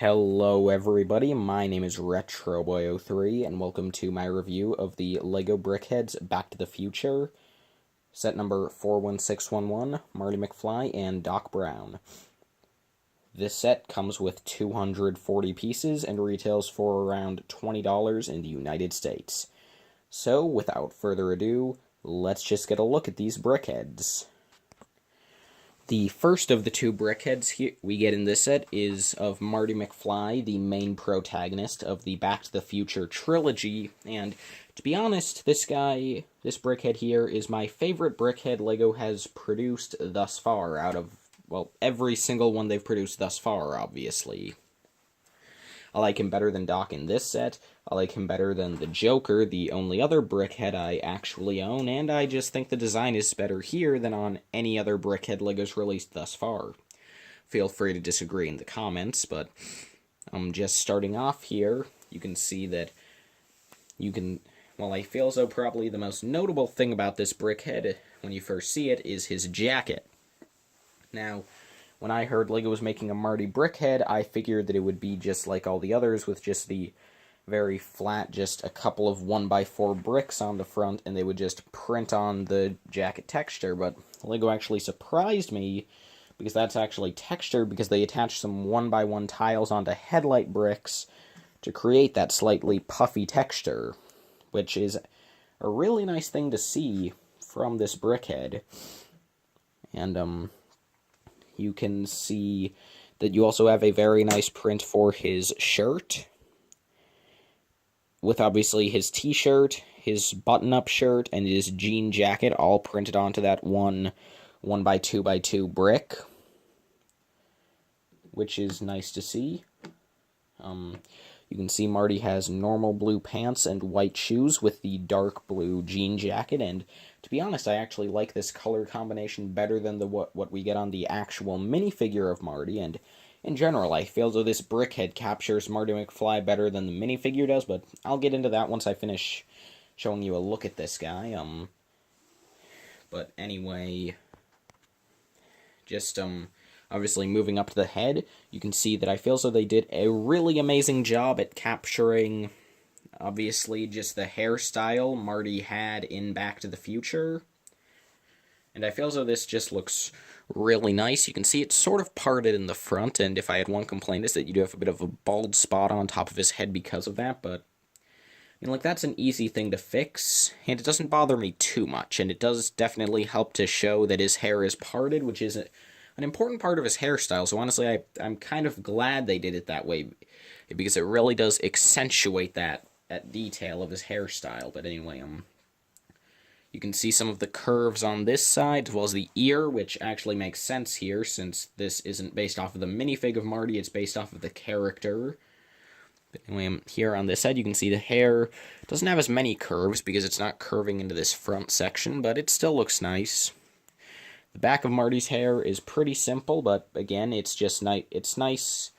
Hello everybody, my name is RetroBoy03 and welcome to my review of the LEGO Brickheadz Back to the Future, set number 41611, Marty McFly and Doc Brown. This set comes with 240 pieces and retails for around $20 in the United States. So, without further ado, let's just get a look at these Brickheadz. The first of the two Brickheadz we get in this set is of Marty McFly, the main protagonist of the Back to the Future trilogy, and to be honest, this Brickhead here, is my favorite Brickhead LEGO has produced thus far, out of, well, every single one they've produced thus far, obviously. I like him better than Doc in this set, I like him better than the Joker, the only other Brickhead I actually own, and I just think the design is better here than on any other Brickhead LEGOs released thus far. Feel free to disagree in the comments, but just starting off here, you can see that well, I feel as though probably the most notable thing about this Brickhead, when you first see it, is his jacket. Now, when I heard LEGO was making a Marty Brickhead, I figured that it would be just like all the others, with just the very flat, just a couple of 1x4 bricks on the front, and they would just print on the jacket texture, but LEGO actually surprised me, because that's actually texture, because they attached some 1x1 tiles onto headlight bricks to create that slightly puffy texture, which is a really nice thing to see from this Brickhead. And, you can see that you also have a very nice print for his shirt, with obviously his t-shirt, his button-up shirt, and his jean jacket all printed onto that 1x2x2 brick, which is nice to see. You can see Marty has normal blue pants and white shoes with the dark blue jean jacket, and to be honest, I actually like this color combination better than what we get on the actual minifigure of Marty, and in general, I feel as though this Brickhead captures Marty McFly better than the minifigure does, but I'll get into that once I finish showing you a look at this guy. But anyway, just, obviously, moving up to the head, you can see that I feel as though they did a really amazing job at capturing, obviously, just the hairstyle Marty had in Back to the Future. And I feel as though this just looks really nice. You can see it's sort of parted in the front, and if I had one complaint, is that you do have a bit of a bald spot on top of his head because of that, but I mean, like, that's an easy thing to fix, and it doesn't bother me too much, and it does definitely help to show that his hair is parted, which is an important part of his hairstyle, so honestly, I'm kind of glad they did it that way, because it really does accentuate that detail of his hairstyle. But anyway, you can see some of the curves on this side, as well as the ear, which actually makes sense here, since this isn't based off of the minifig of Marty, it's based off of the character. But anyway, here on this side, you can see the hair doesn't have as many curves, because it's not curving into this front section, but it still looks nice. The back of Marty's hair is pretty simple, but again, it's just nice. It's nice.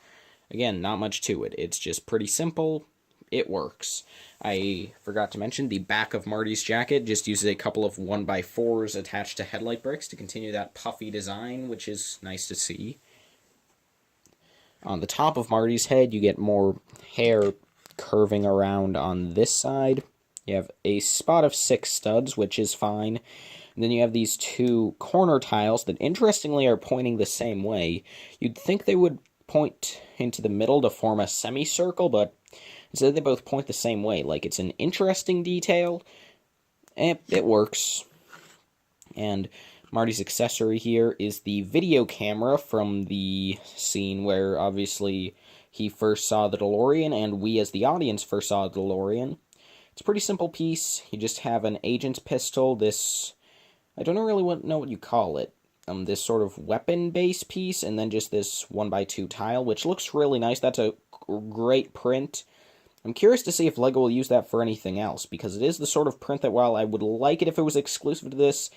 Again, not much to it. It's just pretty simple. It works. I forgot to mention, the back of Marty's jacket just uses a couple of 1x4s attached to headlight bricks to continue that puffy design, which is nice to see. On the top of Marty's head, you get more hair curving around on this side. You have a spot of 6 studs, which is fine. And then you have these 2 corner tiles that, interestingly, are pointing the same way. You'd think they would point into the middle to form a semicircle, but instead they both point the same way. Like, it's an interesting detail. It works. And Marty's accessory here is the video camera from the scene where, obviously, he first saw the DeLorean, and we as the audience first saw the DeLorean. It's a pretty simple piece. You just have an agent's pistol, this, I don't really know what you call it, this sort of weapon-based piece, and then just this 1x2 tile, which looks really nice. That's a great print. I'm curious to see if LEGO will use that for anything else, because it is the sort of print that, while I would like it if it was exclusive to this,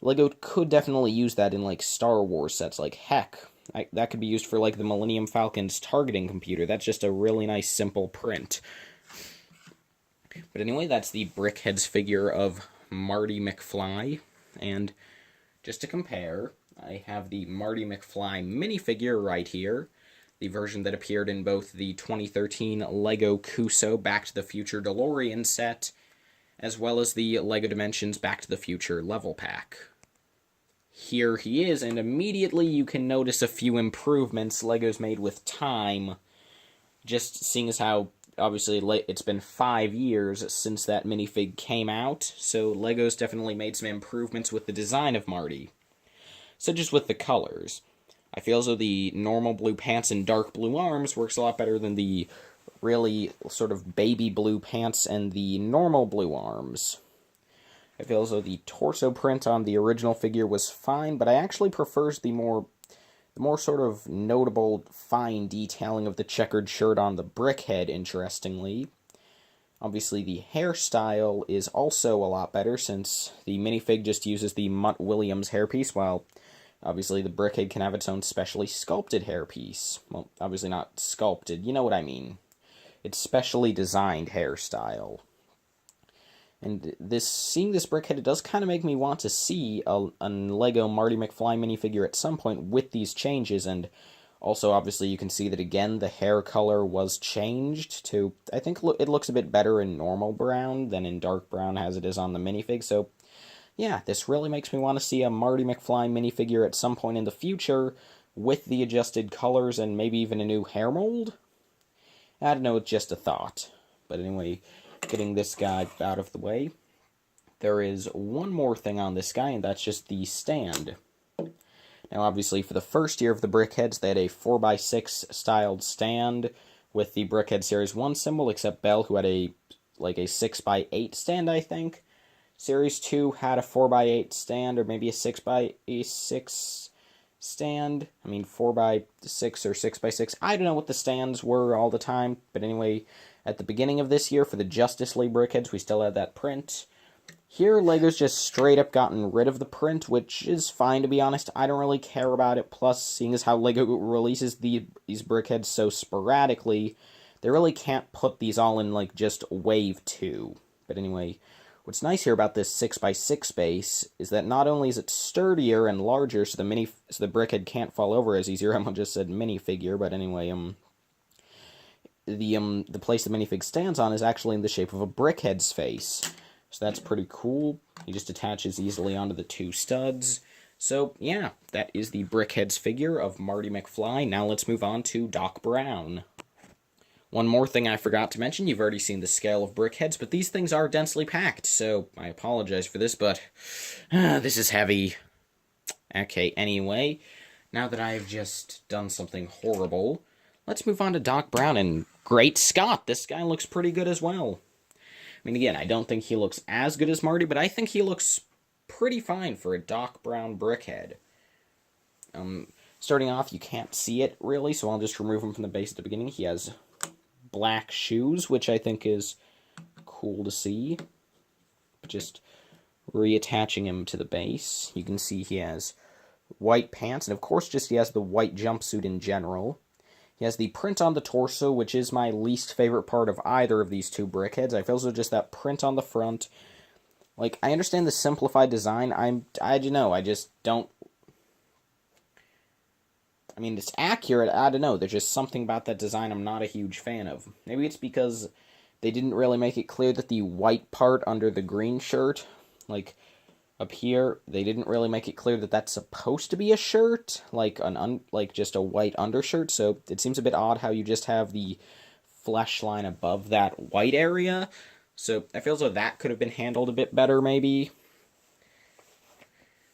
LEGO could definitely use that in, like, Star Wars sets. Like, heck, that could be used for, like, the Millennium Falcon's targeting computer. That's just a really nice, simple print. But anyway, that's the Brickheadz figure of Marty McFly, and just to compare, I have the Marty McFly minifigure right here. the version that appeared in both the 2013 LEGO Cuso Back to the Future DeLorean set, as well as the LEGO Dimensions Back to the Future level pack. Here he is, and immediately you can notice a few improvements LEGO's made with time, just seeing as how, obviously, it's been 5 years since that minifig came out, so LEGO's definitely made some improvements with the design of Marty. So just with the colors, I feel as though the normal blue pants and dark blue arms works a lot better than the really sort of baby blue pants and the normal blue arms. I feel as though the torso print on the original figure was fine, but I actually prefer the more sort of notable fine detailing of the checkered shirt on the Brickhead, interestingly. Obviously, the hairstyle is also a lot better, since the minifig just uses the Mutt Williams hairpiece, while obviously the Brickhead can have its own specially sculpted hairpiece. Well, obviously not sculpted, you know what I mean. It's specially designed hairstyle. And seeing this Brickhead, it does kind of make me want to see a LEGO Marty McFly minifigure at some point with these changes, and also, obviously, you can see that, again, the hair color was changed to, I think it looks a bit better in normal brown than in dark brown as it is on the minifig, so, yeah, this really makes me want to see a Marty McFly minifigure at some point in the future with the adjusted colors and maybe even a new hair mold? I don't know, it's just a thought. But anyway, getting this guy out of the way, there is one more thing on this guy, and that's just the stand. Now, obviously, for the first year of the Brickheads, they had a 4x6 styled stand with the Brickhead Series 1 symbol, except Belle, who had a 6x8 stand, I think. Series 2 had a 4x8 stand, or maybe a 6x6 stand. I mean, 4x6 or 6x6. I don't know what the stands were all the time, but anyway, at the beginning of this year, for the Justice League Brickheads, we still had that print. Here, LEGO's just straight up gotten rid of the print, which is fine, to be honest. I don't really care about it. Plus, seeing as how LEGO releases these Brickheads so sporadically, they really can't put these all in, just Wave 2. But anyway, what's nice here about this 6x6 base is that not only is it sturdier and larger, so the Brickhead can't fall over as easier. I just said minifigure, but anyway, the place the minifig stands on is actually in the shape of a Brickhead's face. So that's pretty cool. He just attaches easily onto the two studs. So, yeah, that is the Brickhead's figure of Marty McFly. Now let's move on to Doc Brown. One more thing I forgot to mention, you've already seen the scale of Brickheads, but these things are densely packed, so I apologize for this, but this is heavy. Okay, anyway, now that I've just done something horrible, let's move on to Doc Brown, and great Scott, this guy looks pretty good as well. I mean, again, I don't think he looks as good as Marty, but I think he looks pretty fine for a Doc Brown Brickhead. Starting off, you can't see it, really, so I'll just remove him from the base at the beginning. He has black shoes, which I think is cool to see. Just reattaching him to the base, you can see he has white pants, and of course, just he has the white jumpsuit in general. He has the print on the torso, which is my least favorite part of either of these two Brickheads. I feel so just that print on the front. I understand the simplified design. I don't know, I just don't... I mean, it's accurate, I don't know. There's just something about that design I'm not a huge fan of. Maybe it's because they didn't really make it clear that the white part under the green shirt, up here, they didn't really make it clear that that's supposed to be a shirt, just a white undershirt, so it seems a bit odd how you just have the flesh line above that white area, so I feel as though that could have been handled a bit better, maybe.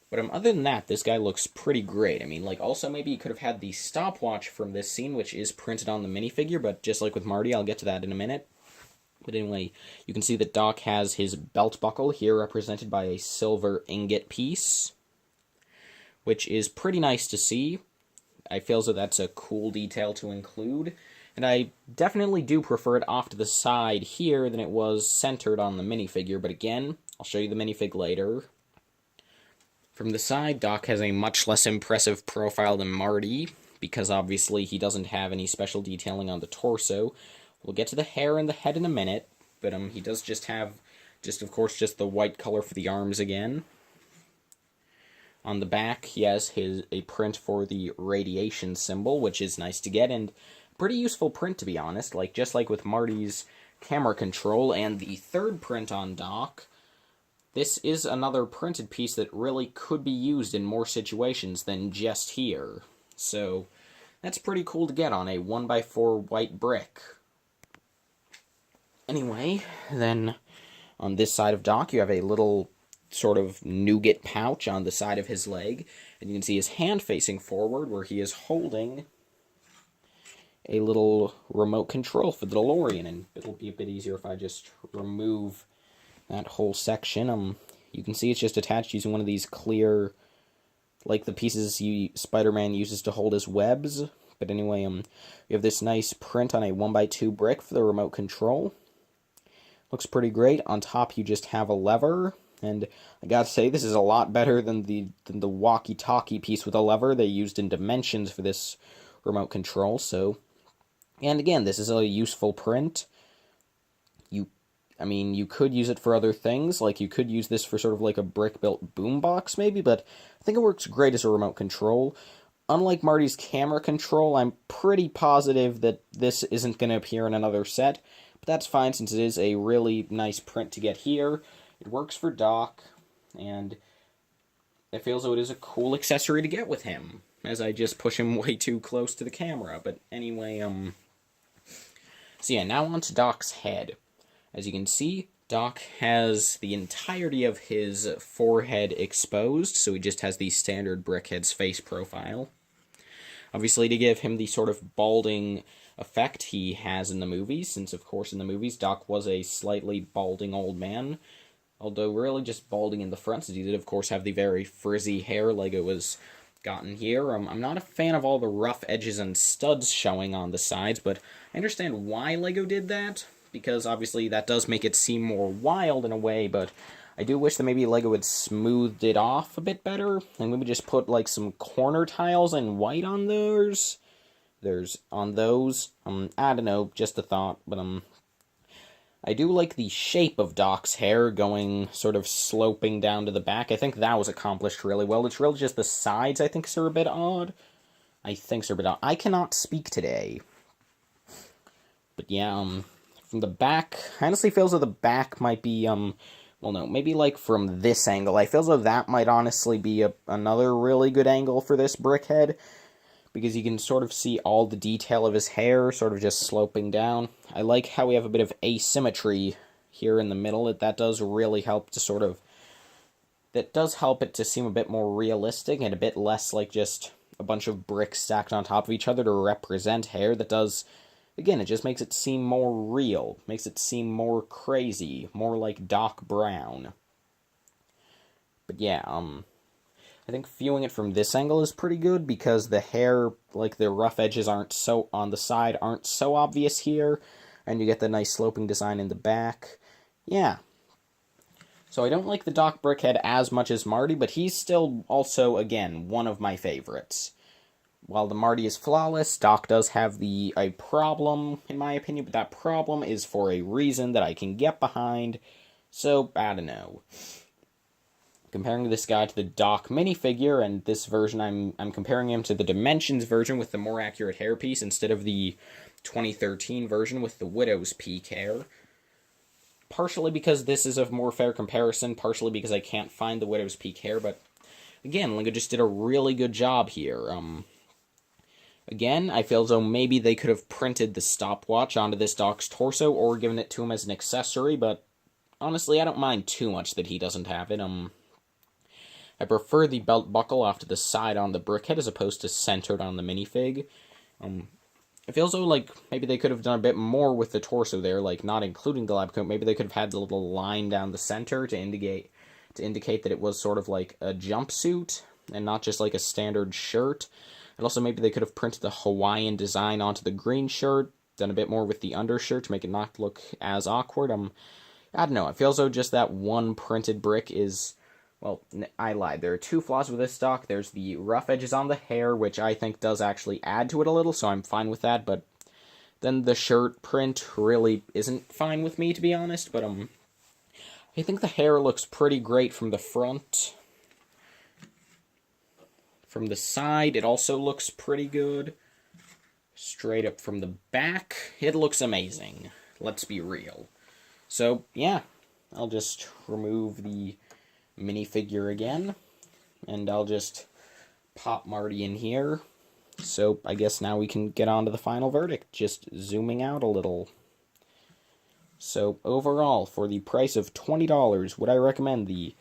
But other than that, this guy looks pretty great. I mean, also maybe you could have had the stopwatch from this scene, which is printed on the minifigure, but just like with Marty, I'll get to that in a minute. But anyway, you can see that Doc has his belt buckle here represented by a silver ingot piece, which is pretty nice to see. I feel as though that's a cool detail to include, and I definitely do prefer it off to the side here than it was centered on the minifigure, but again, I'll show you the minifig later. From the side, Doc has a much less impressive profile than Marty, because obviously he doesn't have any special detailing on the torso. We'll get to the hair and the head in a minute, but he does just have, of course, just the white color for the arms again. On the back, he has a print for the radiation symbol, which is nice to get, and pretty useful print, to be honest. Like, just like with Marty's camera control and the third print on Doc, this is another printed piece that really could be used in more situations than just here. So, that's pretty cool to get on a 1x4 white brick. Anyway, then on this side of Doc, you have a little sort of nougat pouch on the side of his leg, and you can see his hand facing forward where he is holding a little remote control for the DeLorean, and it'll be a bit easier if I just remove that whole section. You can see it's just attached using one of these clear, like the pieces Spider-Man uses to hold his webs. But anyway, you have this nice print on a 1x2 brick for the remote control. Looks pretty great. On top, you just have a lever. And I gotta say, this is a lot better than the walkie-talkie piece with a lever they used in Dimensions for this remote control. So, and again, this is a useful print. You could use it for other things. Like, you could use this for sort of like a brick-built boombox, maybe. But I think it works great as a remote control. Unlike Marty's camera control, I'm pretty positive that this isn't going to appear in another set. But that's fine, since it is a really nice print to get here. It works for Doc, and it feels though it is a cool accessory to get with him, as I just push him way too close to the camera. But anyway, so yeah, now on to Doc's head. As you can see, Doc has the entirety of his forehead exposed, so he just has the standard Brickheadz face profile. Obviously, to give him the sort of balding effect he has in the movies, since of course in the movies Doc was a slightly balding old man. Although really just balding in the front, since he did of course have the very frizzy hair Lego has gotten here. I'm not a fan of all the rough edges and studs showing on the sides, but I understand why Lego did that, because obviously that does make it seem more wild in a way, but I do wish that maybe Lego had smoothed it off a bit better, and maybe just put like some corner tiles and white on those. I don't know, just a thought, but I do like the shape of Doc's hair going sort of sloping down to the back. I think that was accomplished really well. It's really just the sides I think are a bit odd. I cannot speak today. But yeah, from the back, I honestly feel as though the back might be, well no, maybe like from this angle. I feel as though that might honestly be another really good angle for this Brickhead, because you can sort of see all the detail of his hair sort of just sloping down. I like how we have a bit of asymmetry here in the middle. That does really help to that does help it to seem a bit more realistic and a bit less like just a bunch of bricks stacked on top of each other to represent hair. That does, again, it just makes it seem more real, makes it seem more crazy, more like Doc Brown. But yeah, I think viewing it from this angle is pretty good, because the hair, like the rough edges aren't so obvious here, and you get the nice sloping design in the back. Yeah. So I don't like the Doc Brickhead as much as Marty, but he's still also, again, one of my favorites. While the Marty is flawless, Doc does have a problem, in my opinion, but that problem is for a reason that I can get behind, so I don't know. Comparing this guy to the Doc minifigure, and this version I'm comparing him to the Dimensions version with the more accurate hairpiece instead of the 2013 version with the Widow's Peak hair. Partially because this is a more fair comparison, partially because I can't find the Widow's Peak hair, but again, Lego just did a really good job here. Again, I feel as though maybe they could have printed the stopwatch onto this Doc's torso or given it to him as an accessory, but honestly, I don't mind too much that he doesn't have it. I prefer the belt buckle off to the side on the Brickhead as opposed to centered on the minifig. It feels though like maybe they could have done a bit more with the torso there, like not including the lab coat. Maybe they could have had the little line down the center to indicate that it was sort of like a jumpsuit and not just like a standard shirt. And also maybe they could have printed the Hawaiian design onto the green shirt, done a bit more with the undershirt to make it not look as awkward. I don't know. It feels though just that one printed brick is... Well, I lied. There are two flaws with this stock. There's the rough edges on the hair, which I think does actually add to it a little, so I'm fine with that, but then the shirt print really isn't fine with me, to be honest, but I think the hair looks pretty great from the front. From the side, it also looks pretty good. Straight up from the back, it looks amazing. Let's be real. So, yeah, I'll just remove the minifigure again, and I'll just pop Marty in here. So, I guess now we can get on to the final verdict, just zooming out a little. So, overall, for the price of $20, would I recommend the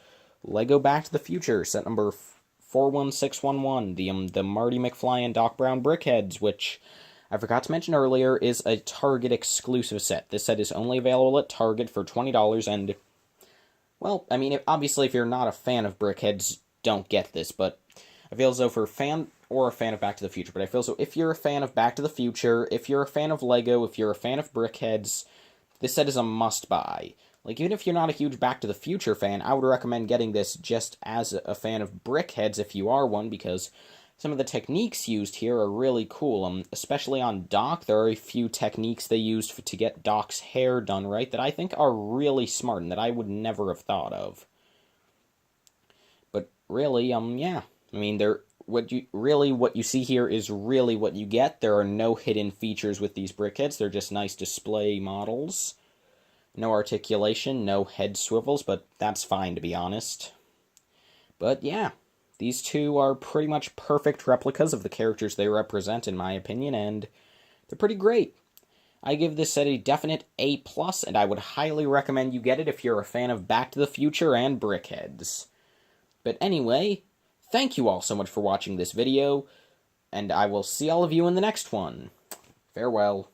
Lego Back to the Future set number 41611, the Marty, McFly, and Doc Brown Brickheadz, which I forgot to mention earlier is a Target exclusive set. This set is only available at Target for $20, and, well, I mean, obviously if you're not a fan of Brickheadz, don't get this, but I feel as though for a fan of Back to the Future, but I feel as though if you're a fan of Back to the Future, if you're a fan of Lego, if you're a fan of Brickheadz, this set is a must-buy. Like, even if you're not a huge Back to the Future fan, I would recommend getting this just as a fan of Brickheadz if you are one, because some of the techniques used here are really cool. Especially on Doc, there are a few techniques they used to get Doc's hair done right that I think are really smart and that I would never have thought of. But really, yeah. I mean, what you see here is really what you get. There are no hidden features with these Brickheadz. They're just nice display models. No articulation, no head swivels, but that's fine, to be honest. But yeah, these two are pretty much perfect replicas of the characters they represent, in my opinion, and they're pretty great. I give this set a definite A+, and I would highly recommend you get it if you're a fan of Back to the Future and Brickheadz. But anyway, thank you all so much for watching this video, and I will see all of you in the next one. Farewell.